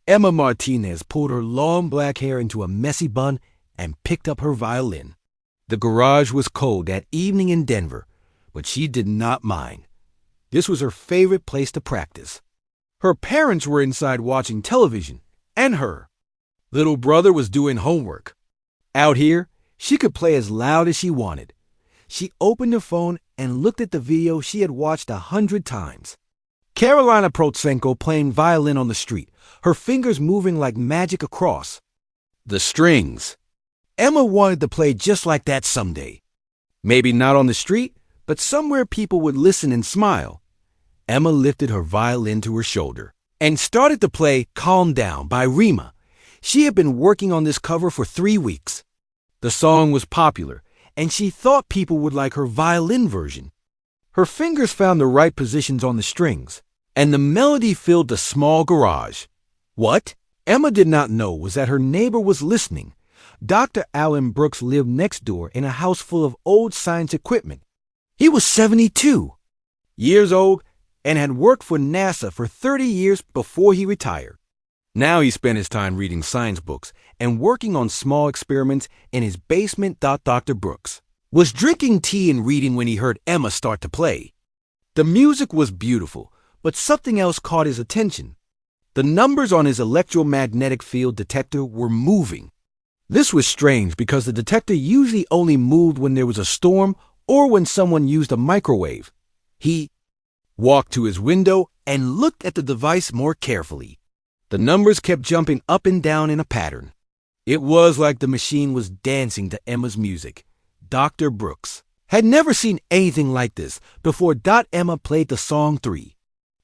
Emma Martinez pulled her long black hair into a messy bun and picked up her violin. The garage was cold that evening in Denver, but she did not mind. This was her favorite place to practice. Her parents were inside watching television, and her little brother was doing homework. Out here, she could play as loud as she wanted. She opened her phone and looked at the video she had watched 100 times. Karolina Protsenko playing violin on the street, her fingers moving like magic across the strings. Emma wanted to play just like that someday. Maybe not on the street, but somewhere people would listen and smile. Emma lifted her violin to her shoulder and started to play Calm Down by Rema. She had been working on this cover for 3 weeks. The song was popular, and she thought people would like her violin version. Her fingers found the right positions on the strings, and the melody filled the small garage. What Emma did not know was that her neighbor was listening. Dr. Alan Brooks lived next door in a house full of old science equipment. He was 72 years old and had worked for NASA for 30 years before he retired. Now he spent his time reading science books and working on small experiments in his basement. Dr. Brooks was drinking tea and reading when he heard Emma start to play. The music was beautiful, but something else caught his attention. The numbers on his electromagnetic field detector were moving. This was strange because the detector usually only moved when there was a storm or when someone used a microwave. He walked to his window and looked at the device more carefully. The numbers kept jumping up and down in a pattern. It was like the machine was dancing to Emma's music. Dr. Brooks had never seen anything like this before. Emma played the song 3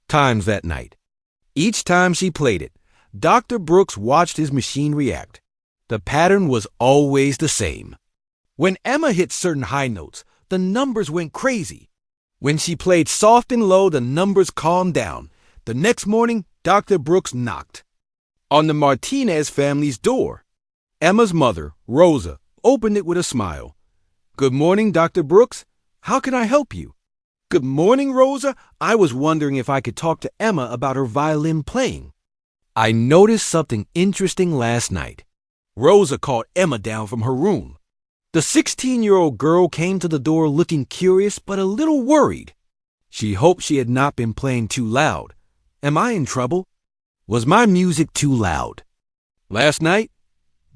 times that night. Each time she played it, Dr. Brooks watched his machine react. The pattern was always the same. When Emma hit certain high notes, the numbers went crazy. When she played soft and low, the numbers calmed down. The next morning, Dr. Brooks knocked on the Martinez family's door. Emma's mother, Rosa, opened it with a smile. "Good morning, Dr. Brooks. How can I help you?" "Good morning, Rosa. I was wondering if I could talk to Emma about her violin playing. I noticed something interesting last night." Rosa called Emma down from her room. The 16-year-old girl came to the door looking curious but a little worried. She hoped she had not been playing too loud. "Am I in trouble? Was my music too loud?" "Last night?"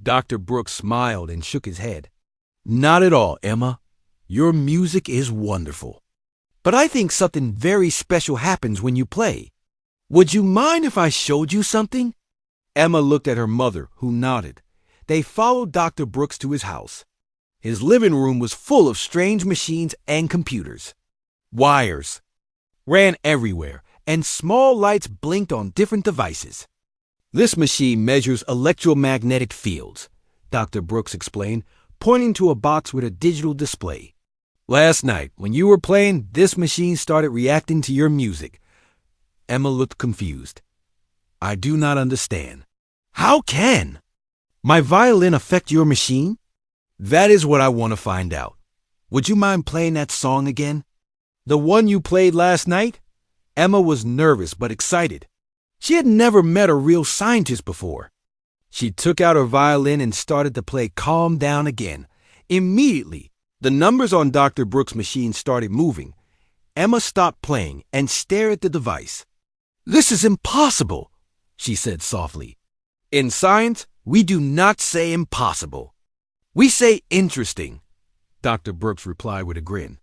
Dr. Brooks smiled and shook his head. "Not at all, Emma. Your music is wonderful. But I think something very special happens when you play. Would you mind if I showed you something?" Emma looked at her mother, who nodded. They followed Dr. Brooks to his house. His living room was full of strange machines and computers. Wires ran everywhere, and small lights blinked on different devices. "This machine measures electromagnetic fields," Dr. Brooks explained, pointing to a box with a digital display. "Last night, when you were playing, this machine started reacting to your music." Emma looked confused. "I do not understand. How can my violin affect your machine?" "That is what I want to find out. Would you mind playing that song again? The one you played last night?" Emma was nervous but excited. She had never met a real scientist before. She took out her violin and started to play Calm Down again. Immediately, the numbers on Dr. Brooks' machine started moving. Emma stopped playing and stared at the device. "This is impossible," she said softly. "In science, we do not say impossible. We say interesting," Dr. Brooks replied with a grin.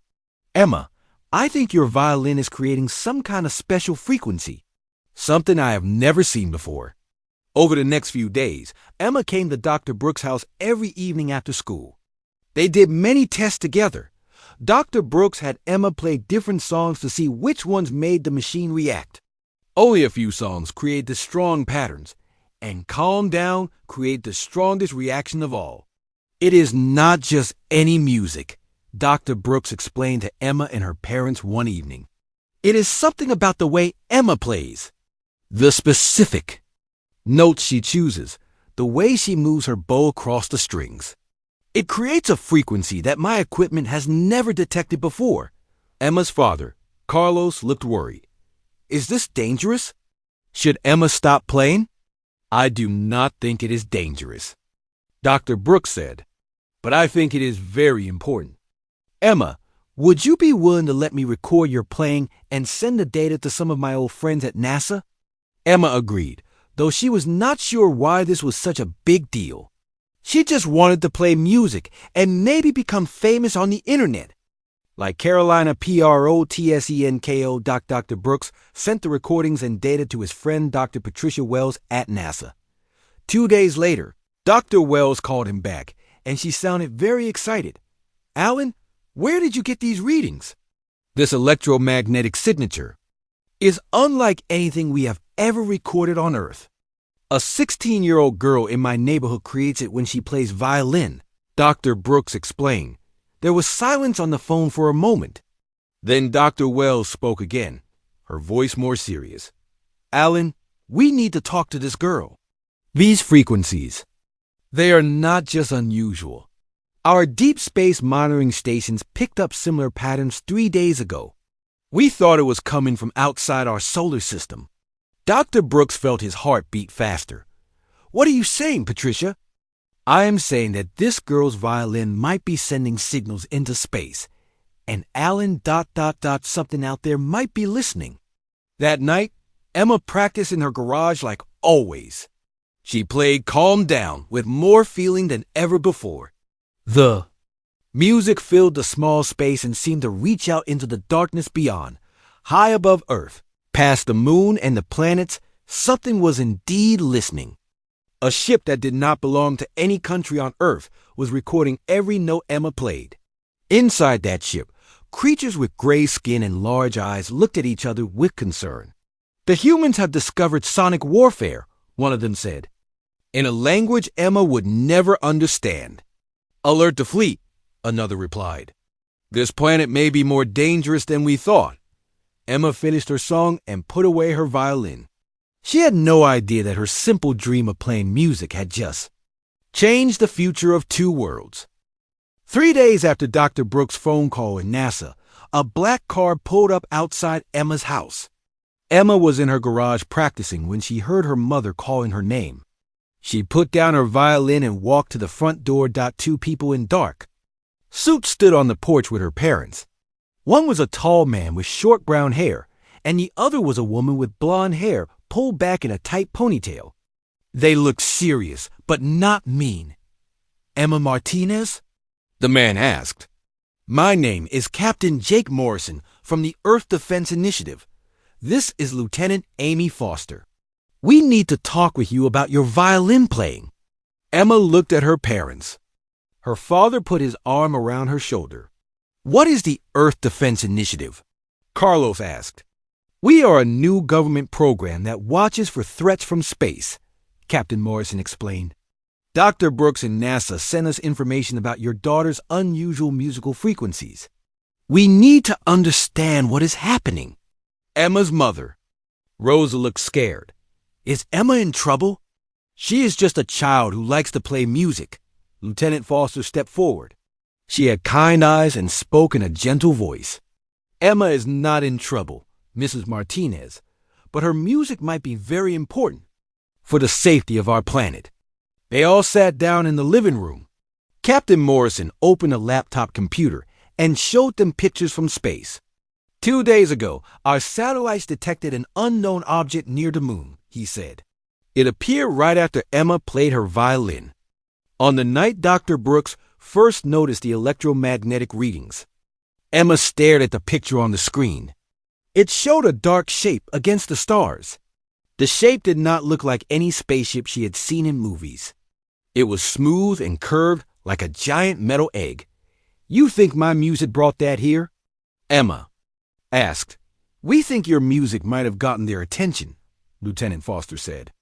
"Emma, I think your violin is creating some kind of special frequency, something I have never seen before." Over the next few days, Emma came to Dr. Brooks' house every evening after school. They did many tests together. Dr. Brooks had Emma play different songs to see which ones made the machine react. Only a few songs create the strong patterns, and Calm Down create the strongest reaction of all. "It is not just any music," Dr. Brooks explained to Emma and her parents one evening. "It is something about the way Emma plays, the specific notes she chooses, the way she moves her bow across the strings. It creates a frequency that my equipment has never detected before." Emma's father, Carlos, looked worried. "Is this dangerous? Should Emma stop playing?" I do not think it is dangerous, Dr. Brooks said, but I think it is very important. Emma, would you be willing to let me record your playing and send the data to some of my old friends at NASA? Emma agreed, though she was not sure why this was such a big deal. She just wanted to play music and maybe become famous on the internet. Like Karolina Protsenko, Dr. Brooks sent the recordings and data to his friend Dr. Patricia Wells at NASA. 2 days later, Dr. Wells called him back, and she sounded very excited. Alan, where did you get these readings? This electromagnetic signature is unlike anything we have ever recorded on Earth. A 16-year-old girl in my neighborhood creates it when she plays violin, Dr. Brooks explained. There was silence on the phone for a moment. Then Dr. Wells spoke again, her voice more serious. Alan, we need to talk to this girl. These frequencies, they are not just unusual. Our deep space monitoring stations picked up similar patterns 3 days ago. We thought it was coming from outside our solar system. Dr. Brooks felt his heart beat faster. What are you saying, Patricia? I am saying that this girl's violin might be sending signals into space, and Alan ... something out there might be listening. That night, Emma practiced in her garage like always. She played Calm Down with more feeling than ever before. The music filled the small space and seemed to reach out into the darkness beyond. High above Earth, past the moon and the planets, something was indeed listening. A ship that did not belong to any country on Earth was recording every note Emma played. Inside that ship, creatures with gray skin and large eyes looked at each other with concern. The humans have discovered sonic warfare, one of them said, in a language Emma would never understand. Alert the fleet, another replied. This planet may be more dangerous than we thought. Emma finished her song and put away her violin. She had no idea that her simple dream of playing music had just changed the future of 2 worlds. 3 days after Dr. Brooks' phone call in NASA, a black car pulled up outside Emma's house. Emma was in her garage practicing when she heard her mother calling her name. She put down her violin and walked to the front door. 2 people in dark suits stood on the porch with her parents. One was a tall man with short brown hair, and the other was a woman with blonde hair pulled back in a tight ponytail. They looked serious, but not mean. Emma Martinez? The man asked. My name is Captain Jake Morrison from the Earth Defense Initiative. This is Lieutenant Amy Foster. We need to talk with you about your violin playing. Emma looked at her parents. Her father put his arm around her shoulder. What is the Earth Defense Initiative? Carlos asked. We are a new government program that watches for threats from space, Captain Morrison explained. Dr. Brooks and NASA sent us information about your daughter's unusual musical frequencies. We need to understand what is happening. Emma's mother. Rosa looked scared. Is Emma in trouble? She is just a child who likes to play music. Lieutenant Foster stepped forward. She had kind eyes and spoke in a gentle voice. Emma is not in trouble, Mrs. Martinez, but her music might be very important for the safety of our planet. They all sat down in the living room. Captain Morrison opened a laptop computer and showed them pictures from space. 2 days ago, our satellites detected an unknown object near the moon, he said. It appeared right after Emma played her violin. On the night Dr. Brooks first noticed the electromagnetic readings, Emma stared at the picture on the screen. It showed a dark shape against the stars. The shape did not look like any spaceship she had seen in movies. It was smooth and curved like a giant metal egg. You think my music brought that here? Emma asked. We think your music might have gotten their attention, Lieutenant Foster said.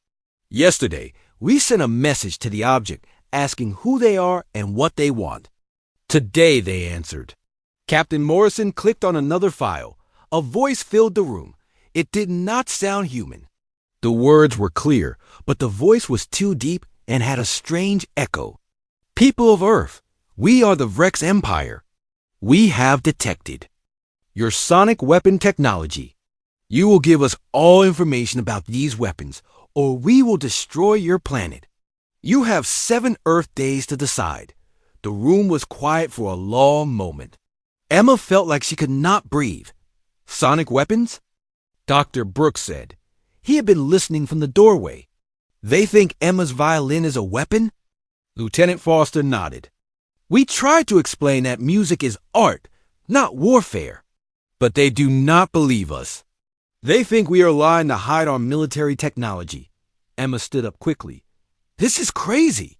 Yesterday, we sent a message to the object asking who they are and what they want. Today, they answered. Captain Morrison clicked on another file. A voice filled the room. It did not sound human. The words were clear, but the voice was too deep and had a strange echo. People of Earth, we are the Vrex Empire. We have detected your sonic weapon technology. You will give us all information about these weapons, or we will destroy your planet. You have 7 Earth days to decide. The room was quiet for a long moment. Emma felt like she could not breathe. Sonic weapons? Dr. Brooks said. He had been listening from the doorway. They think Emma's violin is a weapon? Lieutenant Foster nodded. We tried to explain that music is art, not warfare. But they do not believe us. They think we are lying to hide our military technology. Emma stood up quickly. This is crazy.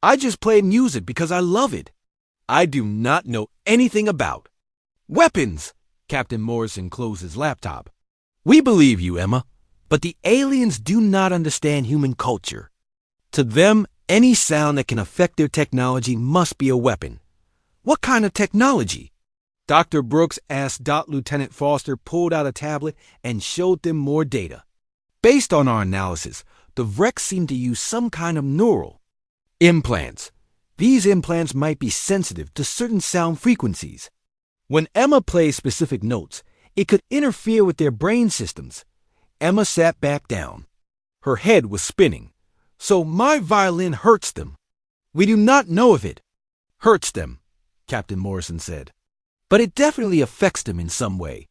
I just play music because I love it. I do not know anything about weapons. Captain Morrison closed his laptop. We believe you, Emma, but the aliens do not understand human culture. To them, any sound that can affect their technology must be a weapon. What kind of technology? Dr. Brooks asked. Lieutenant Foster pulled out a tablet and showed them more data. Based on our analysis, the Vrex seem to use some kind of neural implants. These implants might be sensitive to certain sound frequencies. When Emma plays specific notes, it could interfere with their brain systems. Emma sat back down. Her head was spinning. So my violin hurts them. We do not know if it hurts them, Captain Morrison said. But it definitely affects them in some way.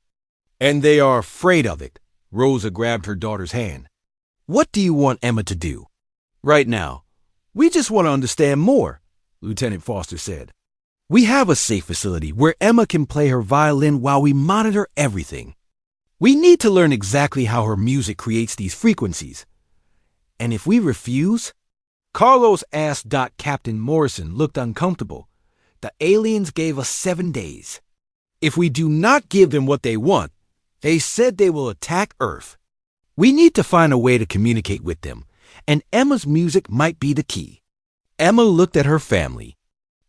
And they are afraid of it. Rosa grabbed her daughter's hand. What do you want Emma to do? Right now, we just want to understand more, Lieutenant Foster said. We have a safe facility where Emma can play her violin while we monitor everything. We need to learn exactly how her music creates these frequencies. And if we refuse? Carlos asked. Captain Morrison looked uncomfortable. The aliens gave us 7 days. If we do not give them what they want, they said they will attack Earth. We need to find a way to communicate with them, and Emma's music might be the key. Emma looked at her family.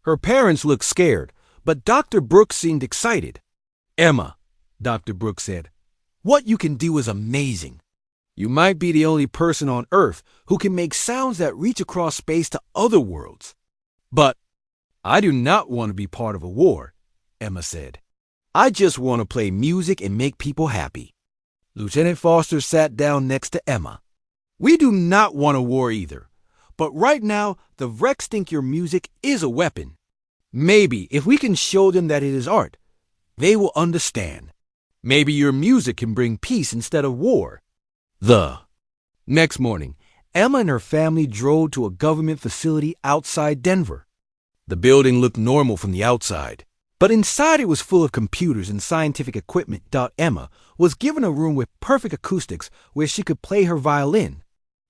Her parents looked scared, but Dr. Brooks seemed excited. Emma, Dr. Brooks said, what you can do is amazing. You might be the only person on Earth who can make sounds that reach across space to other worlds. But I do not want to be part of a war, Emma said. I just want to play music and make people happy. Lieutenant Foster sat down next to Emma. We do not want a war either. But right now, the Vrex think your music is a weapon. Maybe if we can show them that it is art, they will understand. Maybe your music can bring peace instead of war. Next morning, Emma and her family drove to a government facility outside Denver. The building looked normal from the outside, but inside it was full of computers and scientific equipment. Emma was given a room with perfect acoustics where she could play her violin.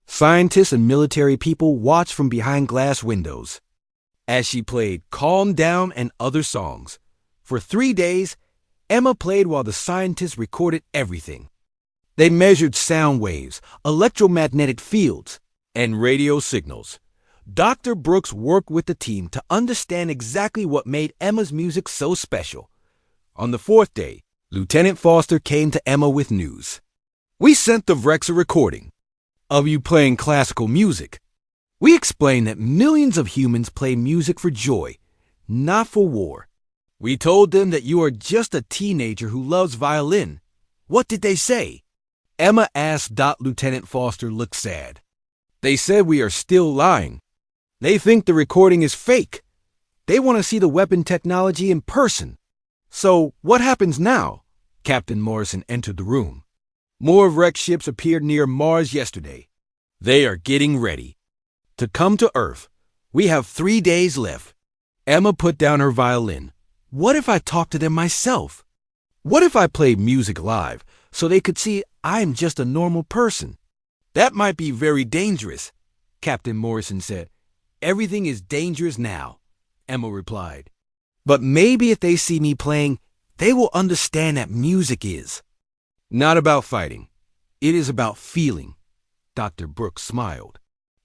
Scientists and military people watched from behind glass windows as she played Calm Down and other songs. For 3 days, Emma played while the scientists recorded everything. They measured sound waves, electromagnetic fields, and radio signals. Dr. Brooks worked with the team to understand exactly what made Emma's music so special. On the 4th day, Lieutenant Foster came to Emma with news. We sent the Vrex a recording of you playing classical music. We explained that millions of humans play music for joy, not for war. We told them that you are just a teenager who loves violin. What did they say? Emma asked. Lieutenant Foster looked sad. They said we are still lying. They think the recording is fake. They want to see the weapon technology in person. So what happens now? Captain Morrison entered the room. More Vrex ships appeared near Mars yesterday. They are getting ready to come to Earth. We have 3 days left. Emma put down her violin. What if I talk to them myself? What if I played music live so they could see I'm just a normal person? That might be very dangerous, Captain Morrison said. Everything is dangerous now, Emma replied. But maybe if they see me playing, they will understand that music is not about fighting. It is about feeling. Dr. Brooks smiled.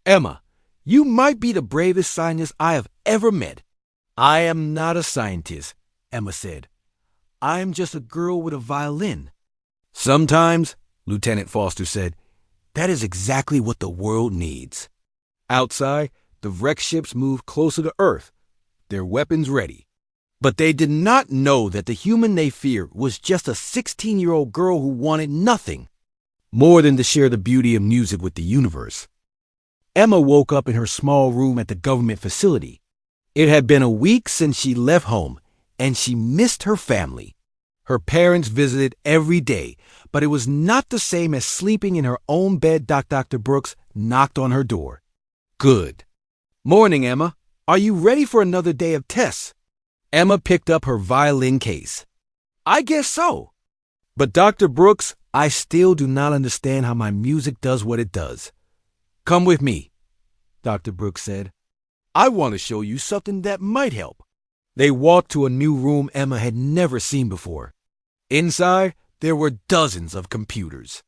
Emma, you might be the bravest scientist I have ever met. I am not a scientist, Emma said. I am just a girl with a violin. Sometimes, Lieutenant Foster said, that is exactly what the world needs. Outside, the Vrex ships moved closer to Earth, their weapons ready. But they did not know that the human they feared was just a 16-year-old girl who wanted nothing more than to share the beauty of music with the universe. Emma woke up in her small room at the government facility. It had been a week since she left home, and she missed her family. Her parents visited every day, but it was not the same as sleeping in her own bed. Dr. Brooks knocked on her door. Good. Morning, Emma. Are you ready for another day of tests? Emma picked up her violin case. I guess so. But Dr. Brooks, I still do not understand how my music does what it does. Come with me, Dr. Brooks said. I want to show you something that might help. They walked to a new room Emma had never seen before. Inside, there were dozens of computers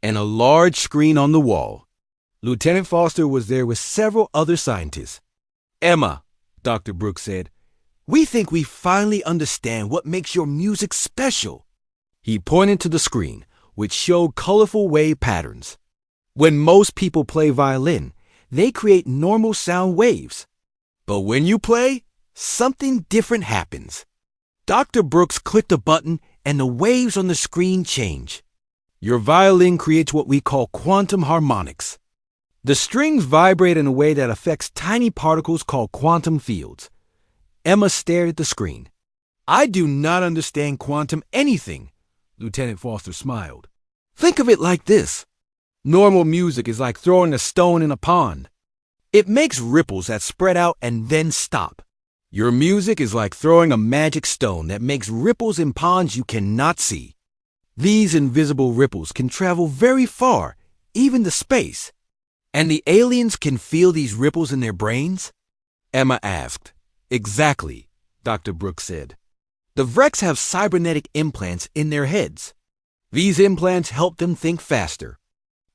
and a large screen on the wall. Lieutenant Foster was there with several other scientists. Emma, Dr. Brooks said, we think we finally understand what makes your music special. He pointed to the screen, which showed colorful wave patterns. When most people play violin, they create normal sound waves. But when you play, something different happens. Dr. Brooks clicked a button and the waves on the screen change. Your violin creates what we call quantum harmonics. The strings vibrate in a way that affects tiny particles called quantum fields. Emma stared at the screen. I do not understand quantum anything, Lieutenant Foster smiled. Think of it like this. Normal music is like throwing a stone in a pond. It makes ripples that spread out and then stop. Your music is like throwing a magic stone that makes ripples in ponds you cannot see. These invisible ripples can travel very far, even to space. And the aliens can feel these ripples in their brains? Emma asked. Exactly, Dr. Brooks said. The Vrex have cybernetic implants in their heads. These implants help them think faster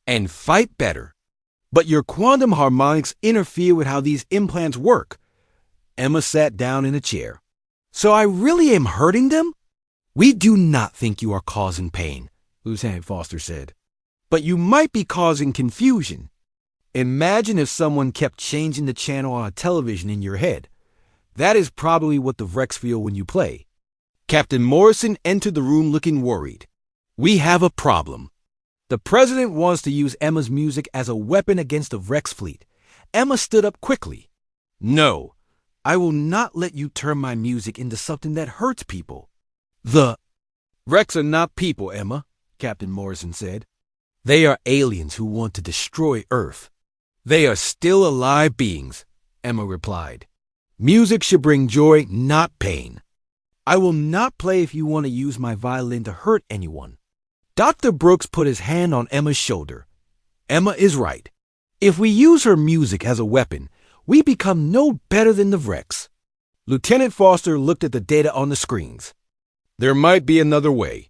and fight better. But your quantum harmonics interfere with how these implants work. Emma sat down in a chair. So I really am hurting them? We do not think you are causing pain, Lieutenant Foster said. But you might be causing confusion. Imagine if someone kept changing the channel on a television in your head. That is probably what the Vrex feel when you play. Captain Morrison entered the room looking worried. We have a problem. The president wants to use Emma's music as a weapon against the Vrex fleet. Emma stood up quickly. No, I will not let you turn my music into something that hurts people. The Vrex are not people, Emma, Captain Morrison said. They are aliens who want to destroy Earth. They are still alive beings, Emma replied. Music should bring joy, not pain. I will not play if you want to use my violin to hurt anyone. Dr. Brooks put his hand on Emma's shoulder. Emma is right. If we use her music as a weapon, we become no better than the Vrex. Lieutenant Foster looked at the data on the screens. There might be another way.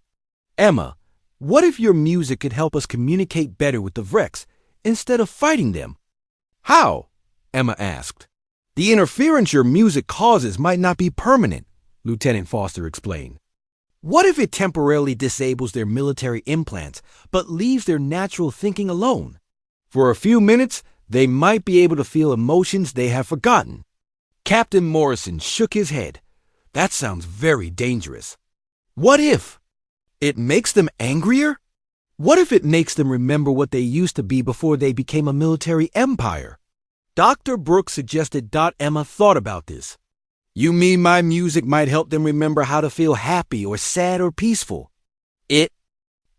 Emma, what if your music could help us communicate better with the Vrex instead of fighting them? How? Emma asked. The interference your music causes might not be permanent, Lieutenant Foster explained. What if it temporarily disables their military implants, but leaves their natural thinking alone? For a few minutes, they might be able to feel emotions they have forgotten. Captain Morrison shook his head. That sounds very dangerous. What if it makes them angrier? What if it makes them remember what they used to be before they became a military empire? Dr. Brooks suggested. Emma thought about this. You mean my music might help them remember how to feel happy or sad or peaceful? It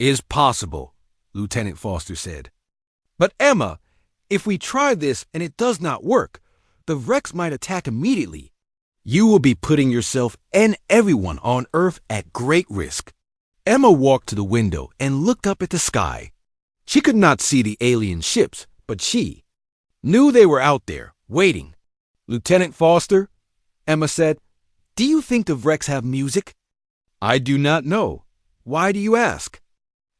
is possible, Lieutenant Foster said. But Emma, if we try this and it does not work, the Vrex might attack immediately. You will be putting yourself and everyone on Earth at great risk. Emma walked to the window and looked up at the sky. She could not see the alien ships, but she knew they were out there, waiting. Lieutenant Foster, Emma said, do you think the Vrex have music? I do not know. Why do you ask?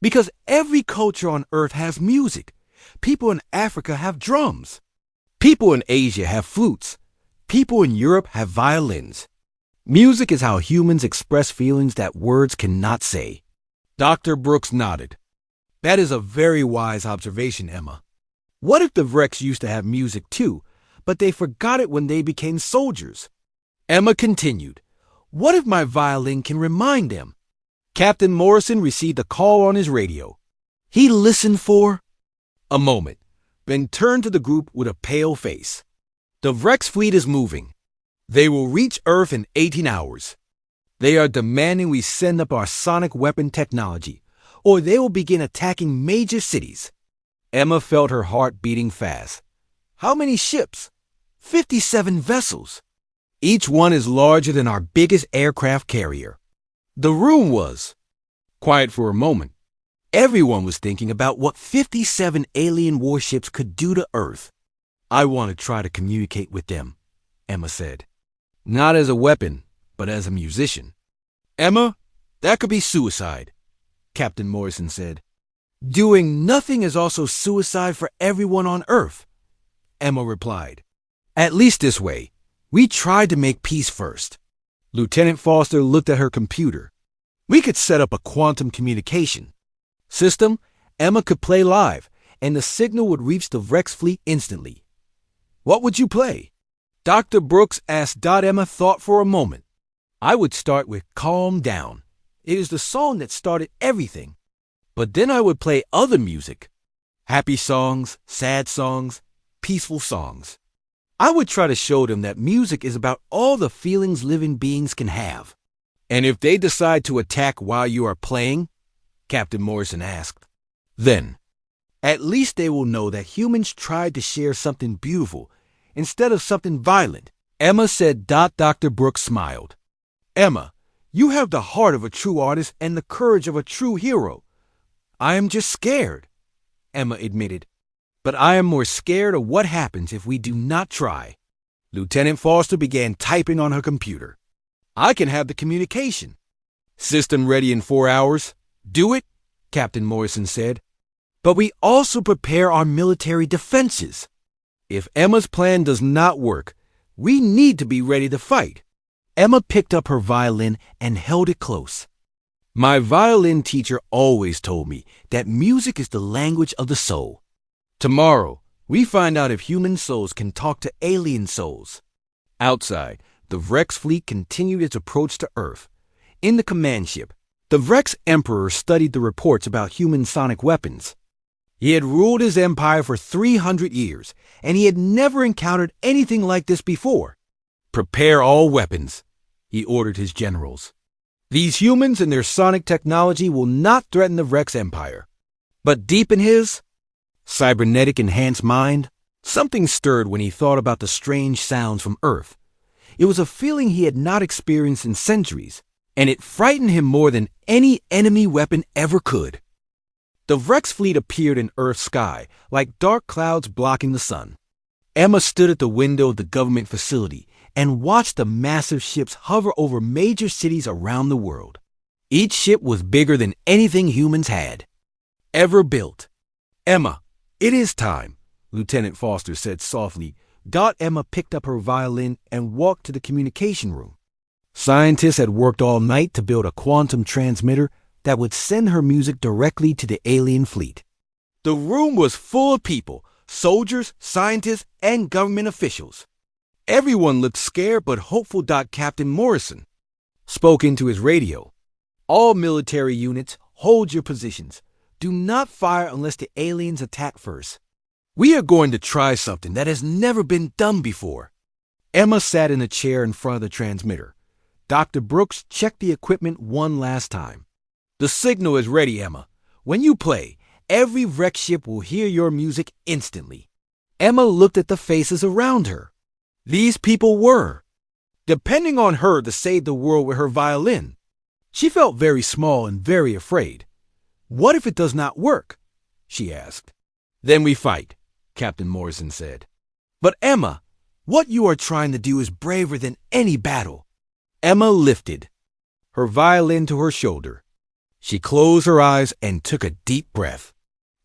Because every culture on Earth has music. People in Africa have drums. People in Asia have flutes. People in Europe have violins. Music is how humans express feelings that words cannot say. Dr. Brooks nodded. That is a very wise observation, Emma. What if the Vrex used to have music too, but they forgot it when they became soldiers? Emma continued. What if my violin can remind them? Captain Morrison received a call on his radio. He listened for a moment, then turned to the group with a pale face. The Vrex fleet is moving. They will reach Earth in 18 hours. They are demanding we send up our sonic weapon technology, or they will begin attacking major cities. Emma felt her heart beating fast. How many ships? 57 vessels. Each one is larger than our biggest aircraft carrier. The room was quiet for a moment. Everyone was thinking about what 57 alien warships could do to Earth. I want to try to communicate with them, Emma said. Not as a weapon, but as a musician. Emma, that could be suicide, Captain Morrison said. Doing nothing is also suicide for everyone on Earth, Emma replied. At least this way, we tried to make peace first. Lieutenant Foster looked at her computer. We could set up a quantum communication system. Emma could play live, and the signal would reach the Vrex fleet instantly. What would you play? Dr. Brooks asked. Emma thought for a moment. I would start with Calm Down. It is the song that started everything. But then I would play other music. Happy songs, sad songs, peaceful songs. I would try to show them that music is about all the feelings living beings can have. And if they decide to attack while you are playing, Captain Morrison asked, then at least they will know that humans tried to share something beautiful instead of something violent. Emma said. Dr. Brooks smiled. Emma, you have the heart of a true artist and the courage of a true hero. I am just scared, Emma admitted. But I am more scared of what happens if we do not try. Lieutenant Foster began typing on her computer. I can have the communication. System ready in 4 hours. Do it, Captain Morrison said. But we also prepare our military defenses. If Emma's plan does not work, we need to be ready to fight. Emma picked up her violin and held it close. My violin teacher always told me that music is the language of the soul. Tomorrow, we find out if human souls can talk to alien souls. Outside, the Vrex fleet continued its approach to Earth. In the command ship, the Vrex Emperor studied the reports about human sonic weapons. He had ruled his empire for 300 years, and he had never encountered anything like this before. Prepare all weapons, he ordered his generals. These humans and their sonic technology will not threaten the Vrex Empire. But deep in his cybernetic enhanced mind, something stirred when he thought about the strange sounds from Earth. It was a feeling he had not experienced in centuries, and it frightened him more than any enemy weapon ever could. The Vrex fleet appeared in Earth's sky, like dark clouds blocking the sun. Emma stood at the window of the government facility and watched the massive ships hover over major cities around the world. Each ship was bigger than anything humans had ever built. Emma, it is time, Lieutenant Foster said softly. Emma picked up her violin and walked to the communication room. Scientists had worked all night to build a quantum transmitter that would send her music directly to the alien fleet. The room was full of people, soldiers, scientists, and government officials. Everyone looked scared but hopeful. Captain Morrison spoke into his radio. All military units, hold your positions. Do not fire unless the aliens attack first. We are going to try something that has never been done before. Emma sat in a chair in front of the transmitter. Dr. Brooks checked the equipment one last time. The signal is ready, Emma. When you play, every Vrex ship will hear your music instantly. Emma looked at the faces around her. These people were depending on her to save the world with her violin. She felt very small and very afraid. What if it does not work? She asked. Then we fight, Captain Morrison said. But Emma, what you are trying to do is braver than any battle. Emma lifted her violin to her shoulder. She closed her eyes and took a deep breath.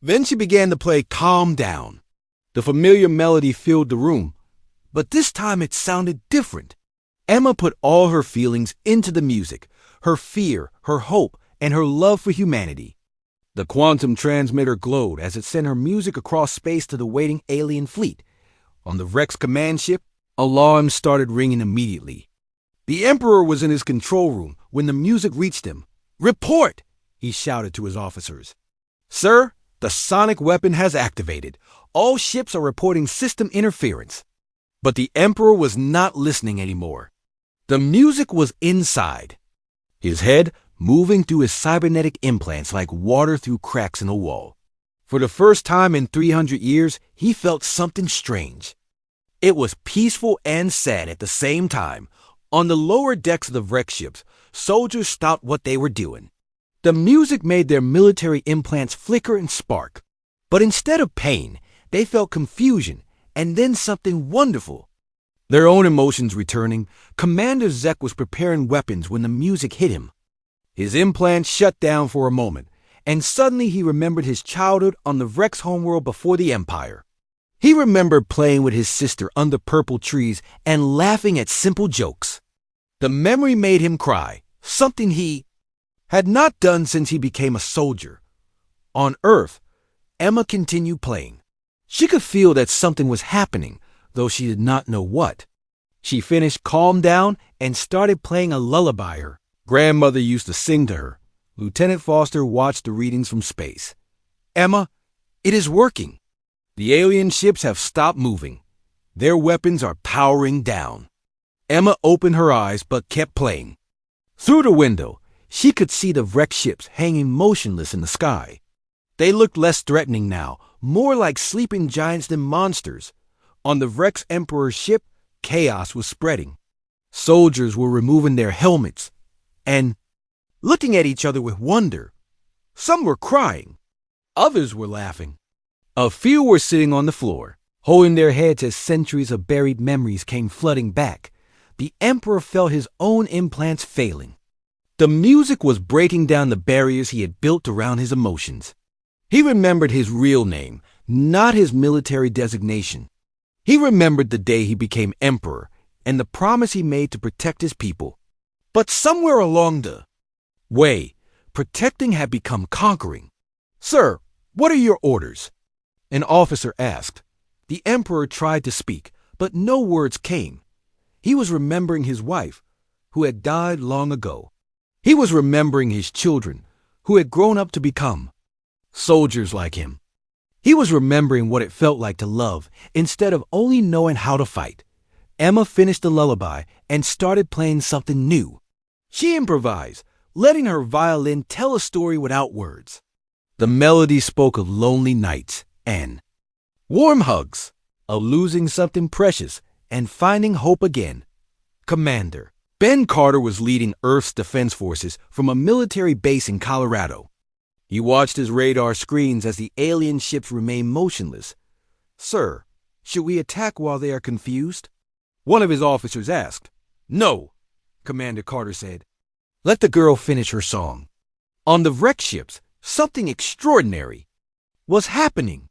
Then she began to play Calm Down. The familiar melody filled the room, but this time it sounded different. Emma put all her feelings into the music, her fear, her hope, and her love for humanity. The quantum transmitter glowed as it sent her music across space to the waiting alien fleet. On the Vrex command ship, alarms started ringing immediately. The Emperor was in his control room when the music reached him. Report, he shouted to his officers. Sir, the sonic weapon has activated. All ships are reporting system interference. But the Emperor was not listening anymore. The music was inside. His head moving through his cybernetic implants like water through cracks in a wall. For the first time in 300 years, he felt something strange. It was peaceful and sad at the same time. On the lower decks of the wreck ships, soldiers stopped what they were doing. The music made their military implants flicker and spark. But instead of pain, they felt confusion and then something wonderful. Their own emotions returning, Commander Zek was preparing weapons when the music hit him. His implants shut down for a moment, and suddenly he remembered his childhood on the Rex homeworld before the Empire. He remembered playing with his sister under purple trees and laughing at simple jokes. The memory made him cry, something he had not done since he became a soldier. On Earth, Emma continued playing. She could feel that something was happening, though she did not know what. She finished, calmed down, and started playing a lullaby her grandmother used to sing to her. Lieutenant Foster watched the readings from space. Emma, it is working. The alien ships have stopped moving. Their weapons are powering down. Emma opened her eyes but kept playing. Through the window, she could see the wrecked ships hanging motionless in the sky. They looked less threatening now, more like sleeping giants than monsters. On the Rex Emperor's ship, chaos was spreading. Soldiers were removing their helmets and looking at each other with wonder. Some were crying. Others were laughing. A few were sitting on the floor, holding their heads as centuries of buried memories came flooding back. The Emperor felt his own implants failing. The music was breaking down the barriers he had built around his emotions. He remembered his real name, not his military designation. He remembered the day he became Emperor and the promise he made to protect his people. But somewhere along the way, protecting had become conquering. Sir, what are your orders? An officer asked. The Emperor tried to speak, but no words came. He was remembering his wife, who had died long ago. He was remembering his children, who had grown up to become soldiers like him. He was remembering what it felt like to love instead of only knowing how to fight. Emma finished the lullaby and started playing something new. She improvised, letting her violin tell a story without words. The melody spoke of lonely nights and warm hugs, of losing something precious and finding hope again. Commander Ben Carter was leading Earth's defense forces from a military base in Colorado. He watched his radar screens as the alien ships remained motionless. Sir, should we attack while they are confused? One of his officers asked. No, Commander Carter said. Let the girl finish her song. On the wreck ships, something extraordinary was happening.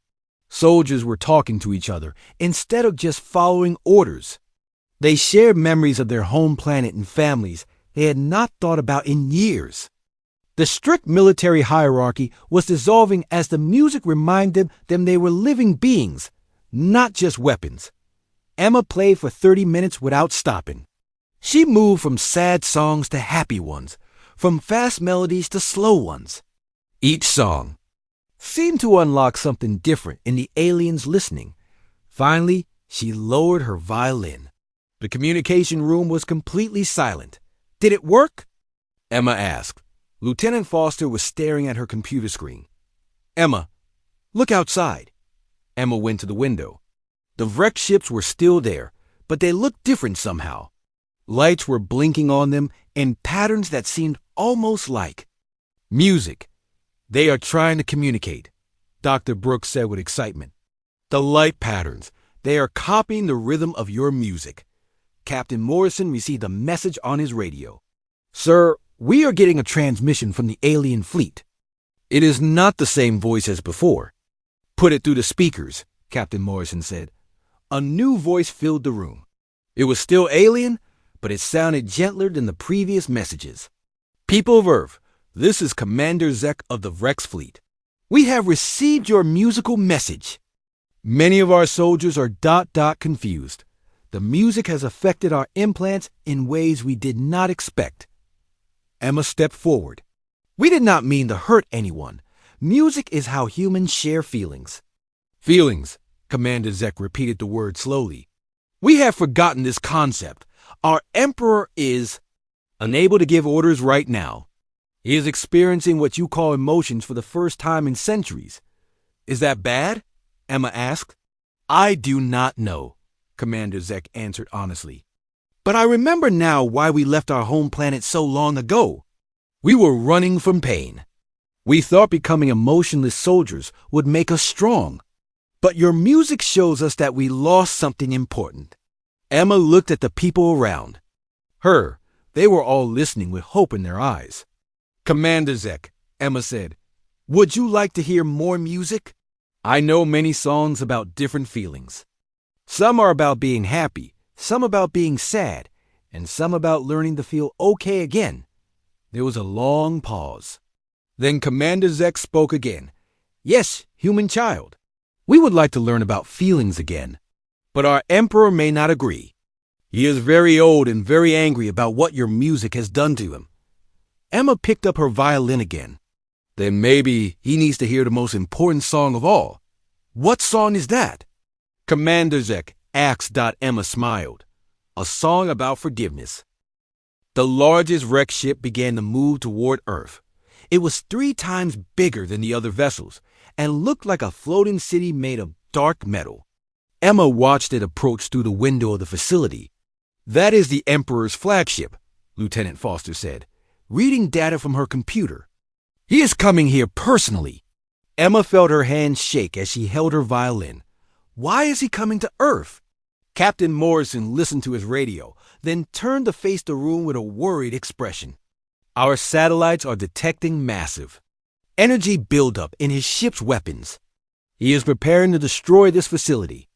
Soldiers were talking to each other instead of just following orders. They shared memories of their home planet and families they had not thought about in years. The strict military hierarchy was dissolving as the music reminded them they were living beings, not just weapons. Emma played for 30 minutes without stopping. She moved from sad songs to happy ones, from fast melodies to slow ones. Each song seemed to unlock something different in the aliens listening. Finally, she lowered her violin. The communication room was completely silent. Did it work? Emma asked. Lieutenant Foster was staring at her computer screen. Emma, look outside. Emma went to the window. The wrecked ships were still there, but they looked different somehow. Lights were blinking on them in patterns that seemed almost like music. They are trying to communicate, Dr. Brooks said with excitement. The light patterns, they are copying the rhythm of your music. Captain Morrison received a message on his radio. Sir, we are getting a transmission from the alien fleet. It is not the same voice as before. Put it through the speakers, Captain Morrison said. A new voice filled the room. It was still alien, but it sounded gentler than the previous messages. People of Earth, this is Commander Zek of the Rex Fleet. We have received your musical message. Many of our soldiers are confused. The music has affected our implants in ways we did not expect. Emma stepped forward. We did not mean to hurt anyone. Music is how humans share feelings. Feelings, Commander Zek repeated the word slowly. We have forgotten this concept. Our emperor is unable to give orders right now. He is experiencing what you call emotions for the first time in centuries. Is that bad? Emma asked. I do not know, Commander Zek answered honestly. But I remember now why we left our home planet so long ago. We were running from pain. We thought becoming emotionless soldiers would make us strong. But your music shows us that we lost something important. Emma looked at the people around. They were all listening with hope in their eyes. Commander Zek, Emma said, would you like to hear more music? I know many songs about different feelings. Some are about being happy, some about being sad, and some about learning to feel okay again. There was a long pause. Then Commander Zek spoke again. Yes, human child. We would like to learn about feelings again. But our emperor may not agree. He is very old and very angry about what your music has done to him. Emma picked up her violin again. Then maybe he needs to hear the most important song of all. What song is that? Commander Zek asked. Emma smiled. A song about forgiveness. The largest wreck ship began to move toward Earth. It was 3 times bigger than the other vessels and looked like a floating city made of dark metal. Emma watched it approach through the window of the facility. That is the Emperor's flagship, Lieutenant Foster said, reading data from her computer. He is coming here personally. Emma felt her hands shake as she held her violin. Why is he coming to Earth? Captain Morrison listened to his radio, then turned to face the room with a worried expression. Our satellites are detecting massive energy buildup in his ship's weapons. He is preparing to destroy this facility.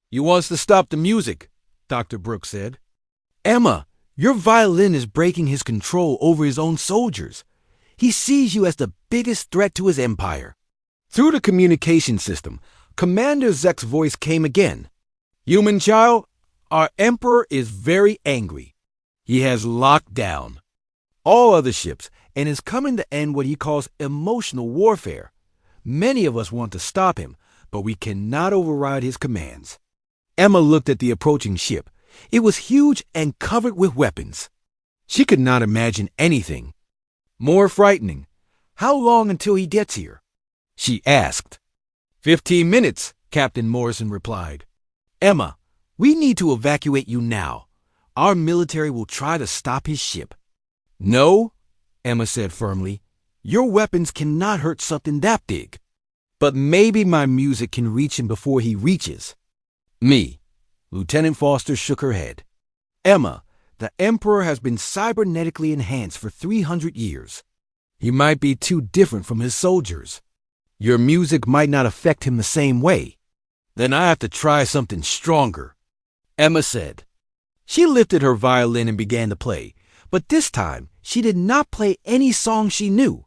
He wants to stop the music, Dr. Brooks said. Emma, your violin is breaking his control over his own soldiers. He sees you as the biggest threat to his empire. Through the communication system, Commander Zek's voice came again. Human child, our emperor is very angry. He has locked down all other ships and is coming to end what he calls emotional warfare. Many of us want to stop him, but we cannot override his commands. Emma looked at the approaching ship. It was huge and covered with weapons. She could not imagine anything more frightening. How long until he gets here? She asked. 15 minutes, Captain Morrison replied. Emma, we need to evacuate you now. Our military will try to stop his ship. No, Emma said firmly. Your weapons cannot hurt something that big. But maybe my music can reach him before he reaches me. Lieutenant Foster shook her head. Emma, the Emperor has been cybernetically enhanced for 300 years. He might be too different from his soldiers. Your music might not affect him the same way. Then I have to try something stronger, Emma said. She lifted her violin and began to play, but this time she did not play any song she knew.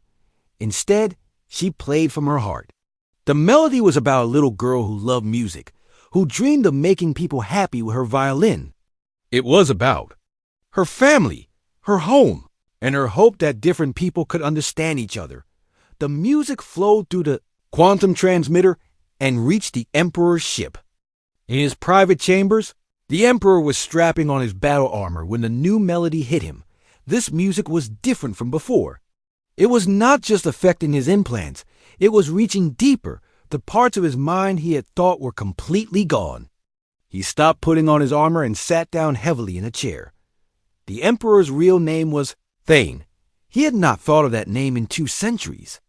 Instead, she played from her heart. The melody was about a little girl who loved music, who dreamed of making people happy with her violin. It was about her family, her home, and her hope that different people could understand each other. The music flowed through the quantum transmitter and reached the Emperor's ship. In his private chambers, the Emperor was strapping on his battle armor when the new melody hit him. This music was different from before. It was not just affecting his implants, it was reaching deeper, the parts of his mind he had thought were completely gone. He stopped putting on his armor and sat down heavily in a chair. The Emperor's real name was Thane. He had not thought of that name in 2 centuries.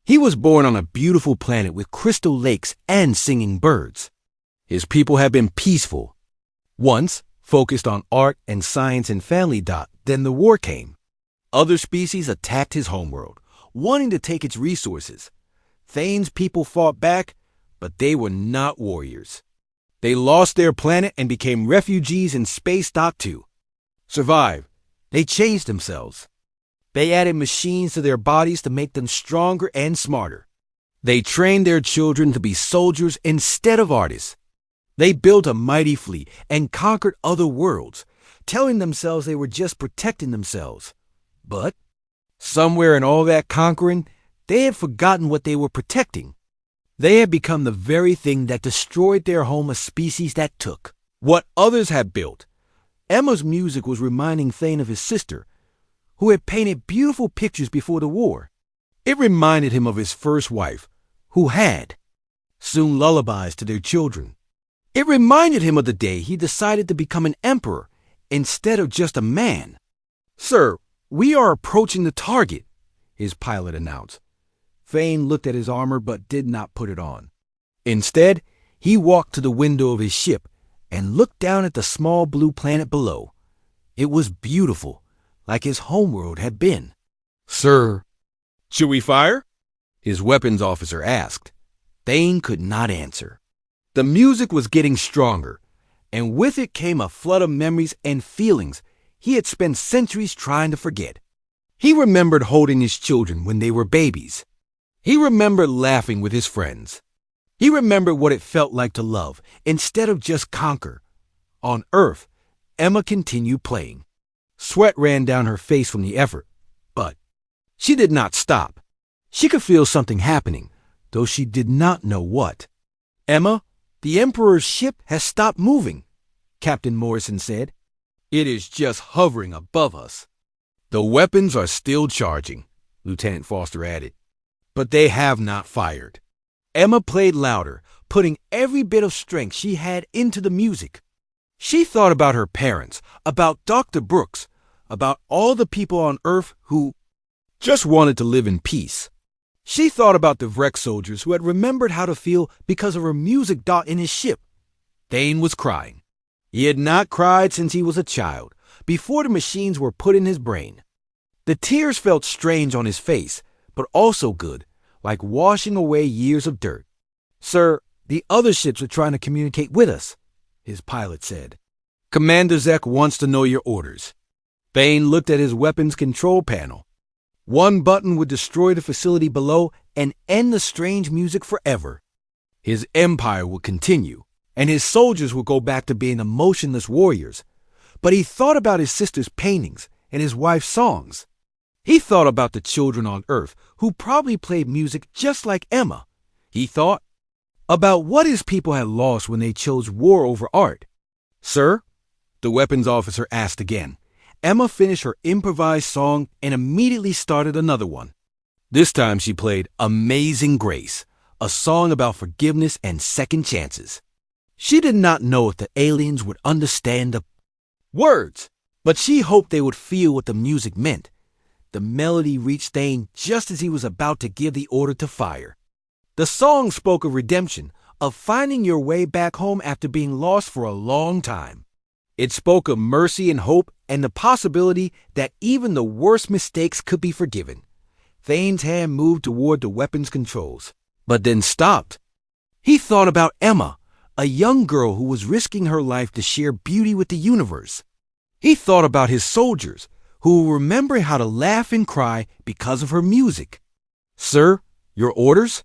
He was born on a beautiful planet with crystal lakes and singing birds. His people had been peaceful. Once, focused on art and science and family. Then the war came. Other species attacked his homeworld, wanting to take its resources. Thane's people fought back, but they were not warriors. They lost their planet and became refugees in space. To survive, they changed themselves. They added machines to their bodies to make them stronger and smarter. They trained their children to be soldiers instead of artists. They built a mighty fleet and conquered other worlds, telling themselves they were just protecting themselves. But somewhere in all that conquering, they had forgotten what they were protecting. They had become the very thing that destroyed their home, a species that took what others had built. Emma's music was reminding Thane of his sister, who had painted beautiful pictures before the war. It reminded him of his first wife, who had sung lullabies to their children. It reminded him of the day he decided to become an emperor instead of just a man. "Sir, we are approaching the target," his pilot announced. Thane looked at his armor but did not put it on. Instead, he walked to the window of his ship and looked down at the small blue planet below. It was beautiful, like his homeworld had been. "Sir, should we fire?" his weapons officer asked. Thane could not answer. The music was getting stronger, and with it came a flood of memories and feelings he had spent centuries trying to forget. He remembered holding his children when they were babies. He remembered laughing with his friends. He remembered what it felt like to love instead of just conquer. On Earth, Emma continued playing. Sweat ran down her face from the effort, but she did not stop. She could feel something happening, though she did not know what. "Emma, the Emperor's ship has stopped moving," Captain Morrison said. "It is just hovering above us." "The weapons are still charging," Lieutenant Foster added, "but they have not fired." Emma played louder, putting every bit of strength she had into the music. She thought about her parents, about Dr. Brooks, about all the people on Earth who just wanted to live in peace. She thought about the wreck soldiers who had remembered how to feel because of her music in his ship. Thane was crying. He had not cried since he was a child, before the machines were put in his brain. The tears felt strange on his face, but also good, like washing away years of dirt. "Sir, the other ships are trying to communicate with us," his pilot said. "Commander Zek wants to know your orders." Thane looked at his weapons control panel. One button would destroy the facility below and end the strange music forever. His empire would continue, and his soldiers would go back to being emotionless warriors. But he thought about his sister's paintings and his wife's songs. He thought about the children on Earth who probably played music just like Emma. He thought about what his people had lost when they chose war over art. "Sir?" the weapons officer asked again. Emma finished her improvised song and immediately started another one. This time she played Amazing Grace, a song about forgiveness and second chances. She did not know if the aliens would understand the words, but she hoped they would feel what the music meant. The melody reached Thane just as he was about to give the order to fire. The song spoke of redemption, of finding your way back home after being lost for a long time. It spoke of mercy and hope and the possibility that even the worst mistakes could be forgiven. Thane's hand moved toward the weapons controls, but then stopped. He thought about Emma, a young girl who was risking her life to share beauty with the universe. He thought about his soldiers, who were remembering how to laugh and cry because of her music. "Sir, your orders?"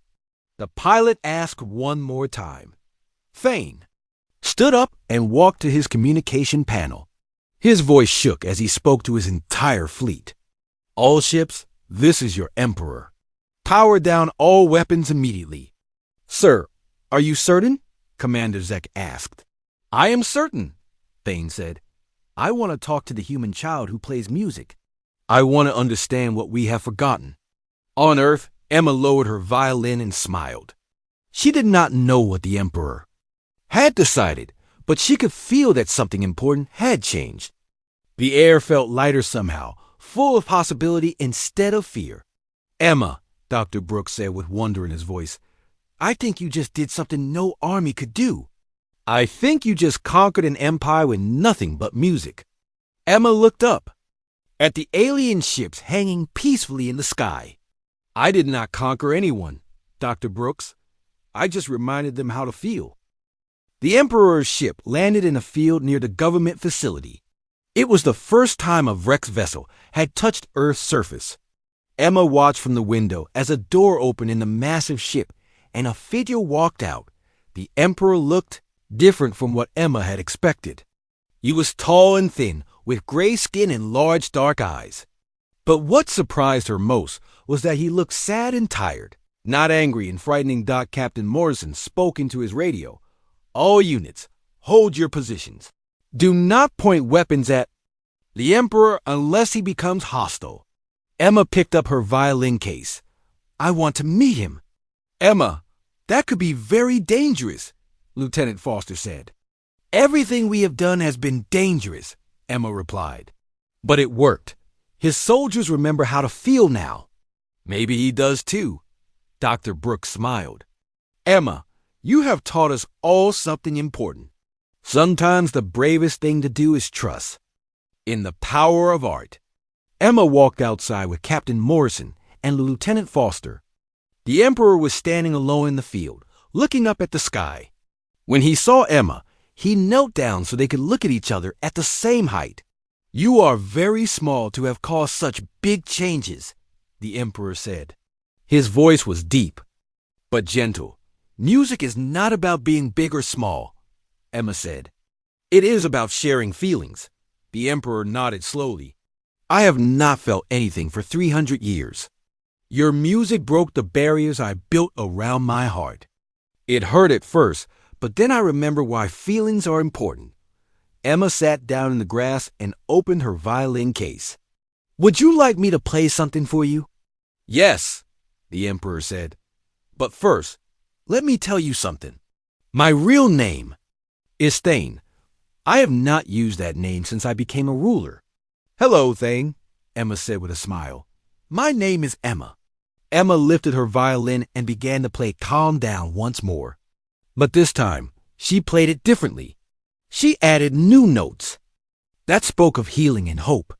the pilot asked one more time. Thane stood up and walked to his communication panel. His voice shook as he spoke to his entire fleet. "All ships, this is your Emperor. Power down all weapons immediately." "Sir, are you certain?" Commander Zek asked. "I am certain," Thane said. "I want to talk to the human child who plays music. I want to understand what we have forgotten." On Earth, Emma lowered her violin and smiled. She did not know what the Emperor had decided, but she could feel that something important had changed. The air felt lighter somehow, full of possibility instead of fear. "Emma," Dr. Brooks said with wonder in his voice, "I think you just did something no army could do. I think you just conquered an empire with nothing but music." Emma looked up at the alien ships hanging peacefully in the sky. "I did not conquer anyone, Dr. Brooks. I just reminded them how to feel." The Emperor's ship landed in a field near the government facility. It was the first time a wrecked vessel had touched Earth's surface. Emma watched from the window as a door opened in the massive ship and a figure walked out. The Emperor looked different from what Emma had expected. He was tall and thin, with gray skin and large dark eyes. But what surprised her most was that he looked sad and tired. Not angry and frightening, Captain Morrison spoke into his radio. All units, hold your positions. Do not point weapons at the Emperor unless he becomes hostile. Emma picked up her violin case. I want to meet him. Emma, that could be very dangerous, Lieutenant Foster said. Everything we have done has been dangerous, Emma replied. But it worked. His soldiers remember how to feel now. Maybe he does too. Dr. Brooks smiled. Emma, you have taught us all something important. Sometimes the bravest thing to do is trust in the power of art. Emma walked outside with Captain Morrison and Lieutenant Foster. The Emperor was standing alone in the field, looking up at the sky. When he saw Emma, he knelt down so they could look at each other at the same height. You are very small to have caused such big changes, the Emperor said. His voice was deep, but gentle. Music is not about being big or small, Emma said. It is about sharing feelings. The Emperor nodded slowly. I have not felt anything for 300 years. Your music broke the barriers I built around my heart. It hurt at first, but then I remember why feelings are important. Emma sat down in the grass and opened her violin case. Would you like me to play something for you? Yes, the Emperor said. But first, let me tell you something. My real name is Thane. I have not used that name since I became a ruler. Hello, Thane, Emma said with a smile. My name is Emma. Emma lifted her violin and began to play Calm Down once more. But this time, she played it differently. She added new notes that spoke of healing and hope.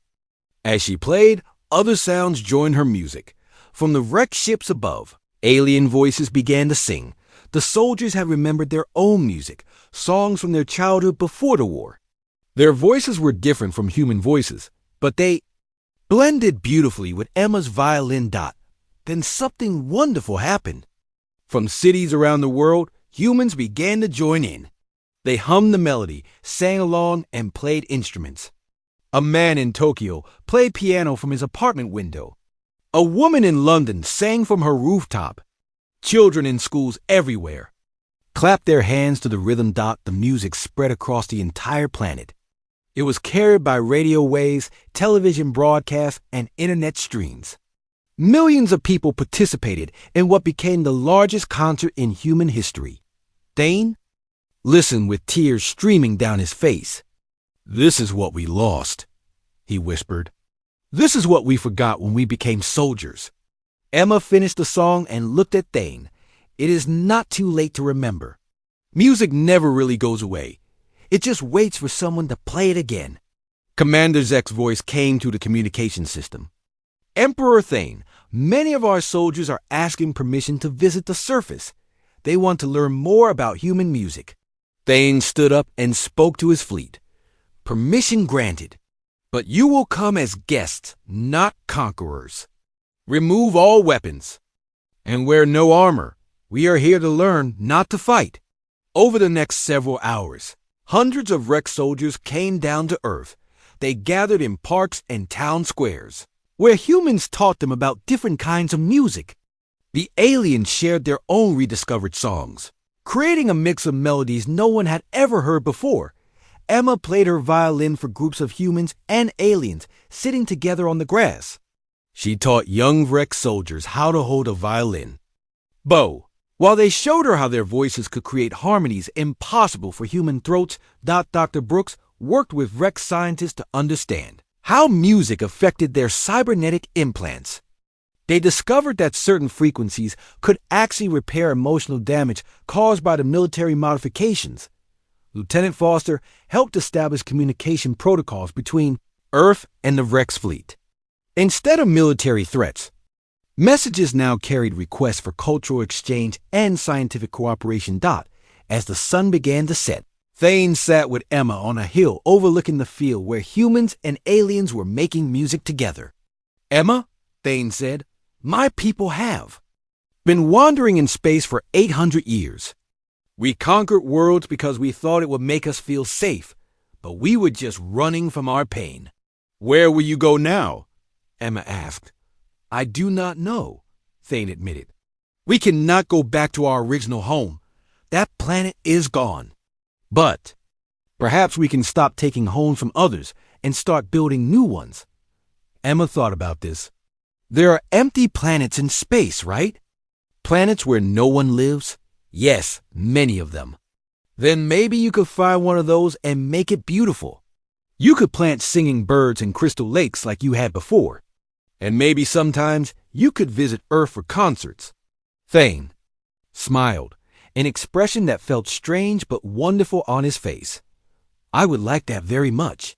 As she played, other sounds joined her music. From the wrecked ships above, alien voices began to sing. The soldiers had remembered their own music, songs from their childhood before the war. Their voices were different from human voices, but they blended beautifully with Emma's violin dot. Then something wonderful happened. From cities around the world, humans began to join in. They hummed the melody, sang along, and played instruments. A man in Tokyo played piano from his apartment window. A woman in London sang from her rooftop. Children in schools everywhere clapped their hands to the rhythm. The music spread across the entire planet. It was carried by radio waves, television broadcasts, and internet streams. Millions of people participated in what became the largest concert in human history. Thane listened with tears streaming down his face. This is what we lost, he whispered. This is what we forgot when we became soldiers. Emma finished the song and looked at Thane. It is not too late to remember. Music never really goes away. It just waits for someone to play it again. Commander Zek's voice came to the communication system. Emperor Thane, many of our soldiers are asking permission to visit the surface. They want to learn more about human music. Thane stood up and spoke to his fleet. Permission granted. But you will come as guests, not conquerors. Remove all weapons and wear no armor. We are here to learn, not to fight. Over the next several hours, hundreds of wrecked soldiers came down to Earth. They gathered in parks and town squares, where humans taught them about different kinds of music. The aliens shared their own rediscovered songs, creating a mix of melodies no one had ever heard before. Emma played her violin for groups of humans and aliens sitting together on the grass. She taught young wrecked soldiers how to hold a violin bow, while they showed her how their voices could create harmonies impossible for human throats. Dr. Brooks worked with wrecked scientists to understand how music affected their cybernetic implants. They discovered that certain frequencies could actually repair emotional damage caused by the military modifications. Lieutenant Foster helped establish communication protocols between Earth and the Rex fleet. Instead of military threats, messages now carried requests for cultural exchange and scientific cooperation. As the sun began to set, Thane sat with Emma on a hill overlooking the field where humans and aliens were making music together. Emma, Thane said, my people have been wandering in space for 800 years. We conquered worlds because we thought it would make us feel safe, but we were just running from our pain. Where will you go now? Emma asked. I do not know, Thane admitted. We cannot go back to our original home. That planet is gone. But perhaps we can stop taking homes from others and start building new ones. Emma thought about this. There are empty planets in space, right? Planets where no one lives? Yes, many of them. Then maybe you could find one of those and make it beautiful. You could plant singing birds and crystal lakes like you had before. And maybe sometimes you could visit Earth for concerts. Thane smiled, an expression that felt strange but wonderful on his face. I would like that very much.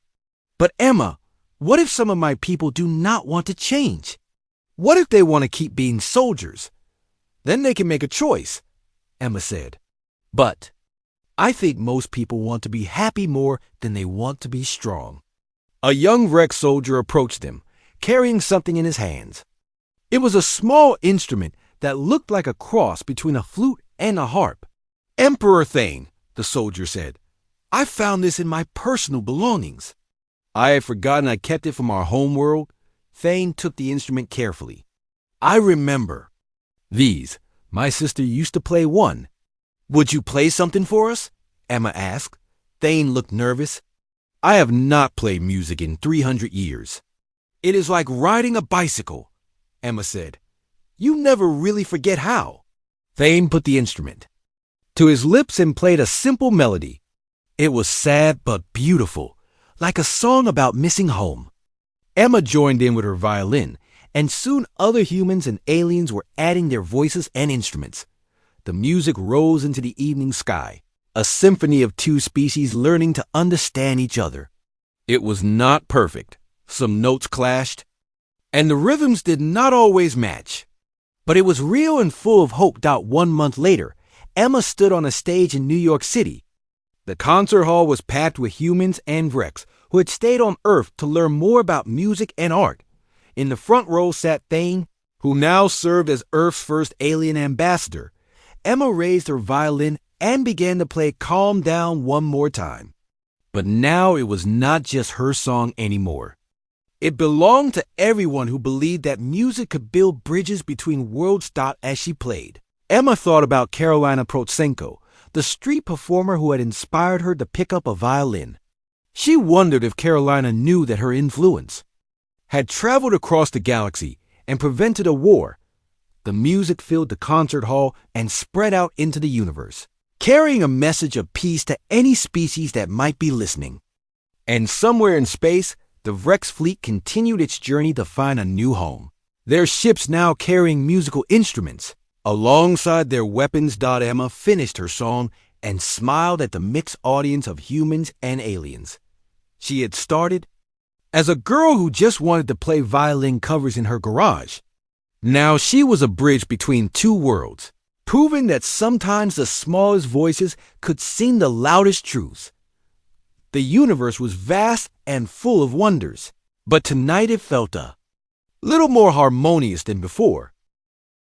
But Emma, what if some of my people do not want to change? What if they want to keep being soldiers? Then they can make a choice, Emma said. But I think most people want to be happy more than they want to be strong. A young Rex soldier approached them, carrying something in his hands. It was a small instrument that looked like a cross between a flute and a harp. Emperor Thane, the soldier said, I found this in my personal belongings. I had forgotten I kept it from our home world. Thane took the instrument carefully. I remember. These, my sister used to play one. Would you play something for us? Emma asked. Thane looked nervous. I have not played music in 300 years. It is like riding a bicycle, Emma said. You never really forget how. Thane put the instrument to his lips and played a simple melody. It was sad but beautiful, like a song about missing home. Emma joined in with her violin, and soon other humans and aliens were adding their voices and instruments. The music rose into the evening sky, a symphony of two species learning to understand each other. It was not perfect. Some notes clashed, and the rhythms did not always match. But it was real and full of hope. 1 month later, Emma stood on a stage in New York City. The concert hall was packed with humans and Rex who had stayed on Earth to learn more about music and art. In the front row sat Thane, who now served as Earth's first alien ambassador. Emma raised her violin and began to play Calm Down one more time. But now it was not just her song anymore. It belonged to everyone who believed that music could build bridges between worlds. As she played, Emma thought about Karolina Protsenko, the street performer who had inspired her to pick up a violin. She wondered if Karolina knew that her influence had traveled across the galaxy and prevented a war. The music filled the concert hall and spread out into the universe, carrying a message of peace to any species that might be listening. And somewhere in space, the Rex fleet continued its journey to find a new home. Their ships now carrying musical instruments alongside their weapons. Emma finished her song and smiled at the mixed audience of humans and aliens. She had started as a girl who just wanted to play violin covers in her garage. Now she was a bridge between two worlds, proving that sometimes the smallest voices could sing the loudest truths. The universe was vast and full of wonders, but tonight it felt a little more harmonious than before.